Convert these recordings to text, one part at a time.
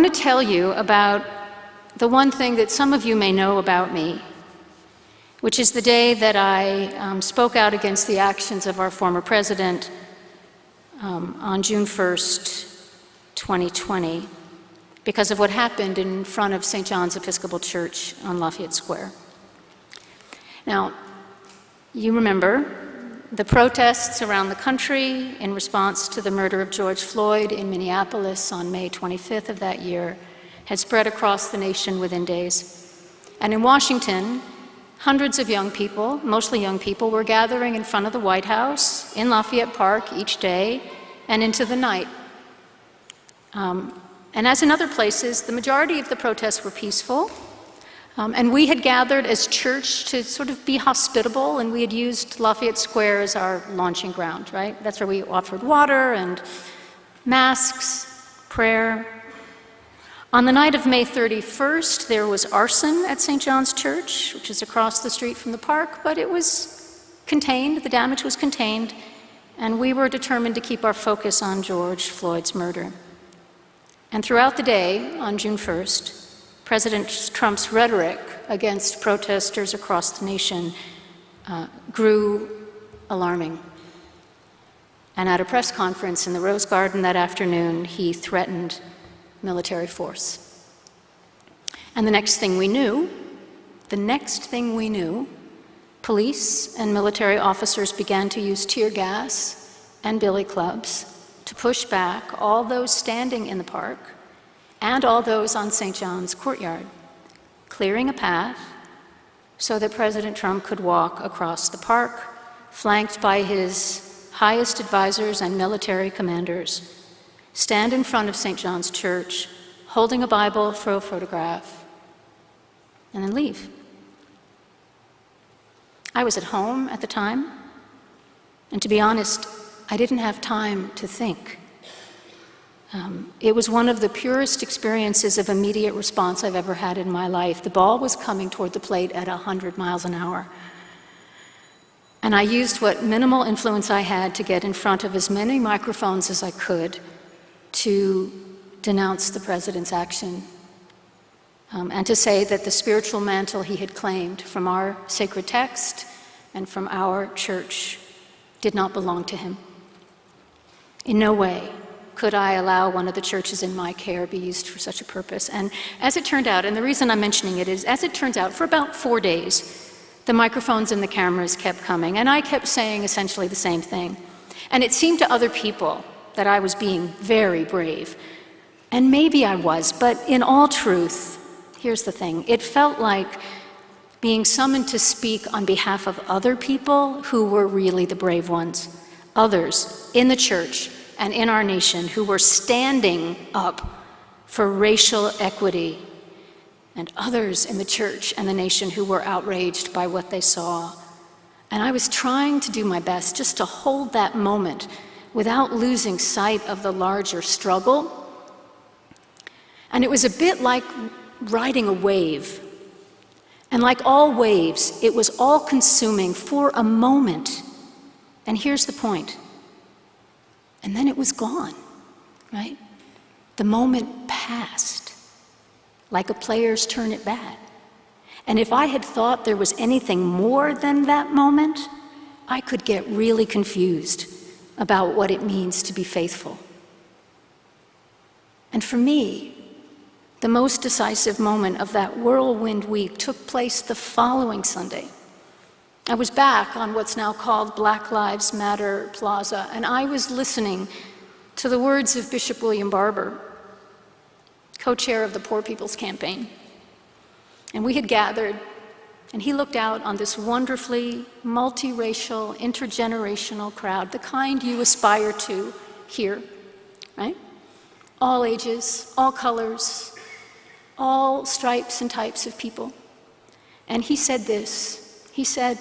want to tell you about the one thing that some of you may know about me, which is the day that I spoke out against the actions of our former president on June 1st, 2020, because of what happened in front of St. John's Episcopal Church on Lafayette Square. Now, you remember the protests around the country in response to the murder of George Floyd in Minneapolis on May 25th of that year had spread across the nation within days. And in Washington, hundreds of young people, mostly young people, were gathering in front of the White House in Lafayette Park each day and into the night. And as in other places, the majority of the protests were peaceful. And we had gathered as church to sort of be hospitable, and we had used Lafayette Square as our launching ground, right? That's where we offered water and masks, prayer. On the night of May 31st, there was arson at St. John's Church, which is across the street from the park, but it was contained, the damage was contained, and we were determined to keep our focus on George Floyd's murder. And throughout the day, on June 1st, President Trump's rhetoric against protesters across the nation grew alarming. And at a press conference in the Rose Garden that afternoon, he threatened military force. And the next thing we knew, police and military officers began to use tear gas and billy clubs to push back all those standing in the park and all those on St. John's courtyard, clearing a path so that President Trump could walk across the park, flanked by his highest advisors and military commanders, stand in front of St. John's Church, holding a Bible for a photograph, and then leave. I was at home at the time, and to be honest, I didn't have time to think. It was one of the purest experiences of immediate response I've ever had in my life. The ball was coming toward the plate at 100 miles an hour. And I used what minimal influence I had to get in front of as many microphones as I could to denounce the president's action and to say that the spiritual mantle he had claimed from our sacred text and from our church did not belong to him. In no way could I allow one of the churches in my care be used for such a purpose. And as it turned out, and the reason I'm mentioning it is, as it turns out, for about 4 days, the microphones and the cameras kept coming, and I kept saying essentially the same thing. And it seemed to other people that I was being very brave. And maybe I was, but in all truth, here's the thing, it felt like being summoned to speak on behalf of other people who were really the brave ones. Others in the church and in our nation who were standing up for racial equity, and others in the church and the nation who were outraged by what they saw. And I was trying to do my best just to hold that moment without losing sight of the larger struggle. And it was a bit like riding a wave. And like all waves, it was all-consuming for a moment. And here's the point. And then it was gone, right? The moment passed, like a player's turn at bat. And if I had thought there was anything more than that moment, I could get really confused about what it means to be faithful. And for me, the most decisive moment of that whirlwind week took place the following Sunday. I was back on what's now called Black Lives Matter Plaza, and I was listening to the words of Bishop William Barber, co-chair of the Poor People's Campaign. And we had gathered, and he looked out on this wonderfully multiracial, intergenerational crowd, the kind you aspire to here, right? All ages, all colors, all stripes and types of people. And he said this, he said,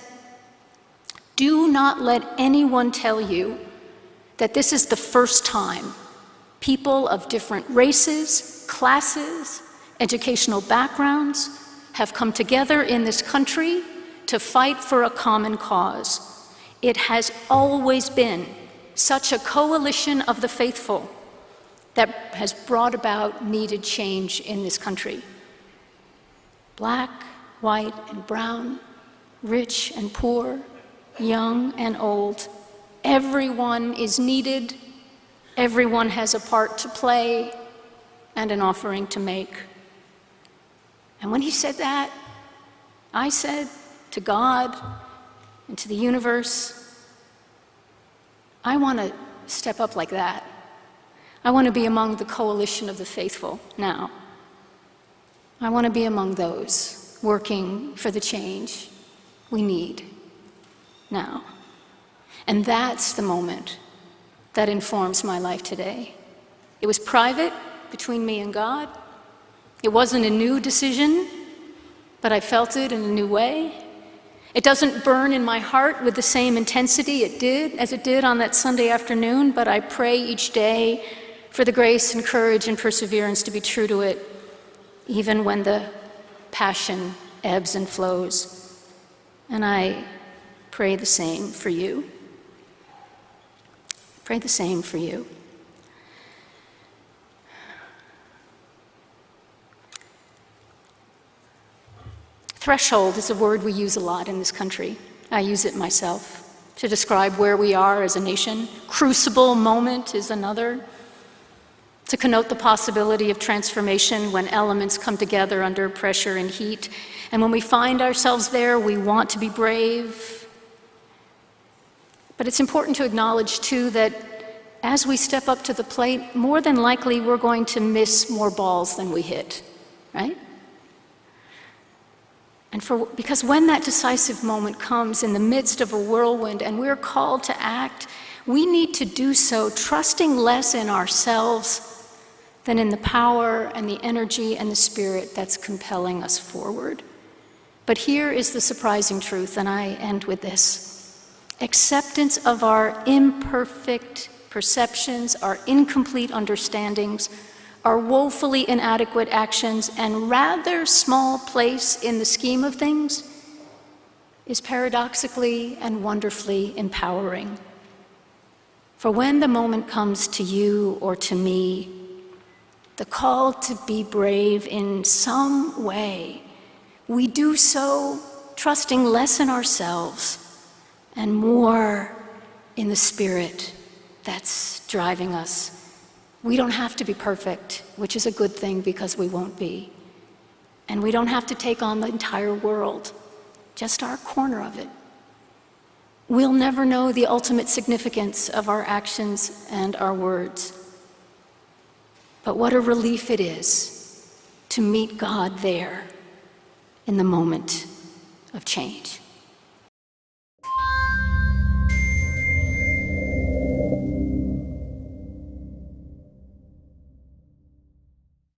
"Do not let anyone tell you that this is the first time people of different races, classes, educational backgrounds have come together in this country to fight for a common cause. It has always been such a coalition of the faithful, that has brought about needed change in this country. Black, white, and brown, rich and poor, young and old. Everyone is needed. Everyone has a part to play and an offering to make. And when he said that, I said to God and to the universe, I want to step up like that. I want to be among the coalition of the faithful now. I want to be among those working for the change we need now. And that's the moment that informs my life today. It was private between me and God. It wasn't a new decision, but I felt it in a new way. It doesn't burn in my heart with the same intensity as it did on that Sunday afternoon, but I pray each day for the grace and courage and perseverance to be true to it, even when the passion ebbs and flows. And I pray the same for you. Pray the same for you. Threshold is a word we use a lot in this country. I use it myself to describe where we are as a nation. Crucible moment is another, to connote the possibility of transformation when elements come together under pressure and heat. And when we find ourselves there, we want to be brave. But it's important to acknowledge, too, that as we step up to the plate, more than likely we're going to miss more balls than we hit, right? Because when that decisive moment comes in the midst of a whirlwind and we're called to act, we need to do so trusting less in ourselves than in the power and the energy and the spirit that's compelling us forward. But here is the surprising truth, and I end with this. Acceptance of our imperfect perceptions, our incomplete understandings, our woefully inadequate actions, and rather small place in the scheme of things is paradoxically and wonderfully empowering. For when the moment comes to you or to me, the call to be brave in some way, we do so trusting less in ourselves and more in the spirit that's driving us. We don't have to be perfect, which is a good thing because we won't be. And we don't have to take on the entire world, just our corner of it. We'll never know the ultimate significance of our actions and our words. But what a relief it is to meet God there in the moment of change.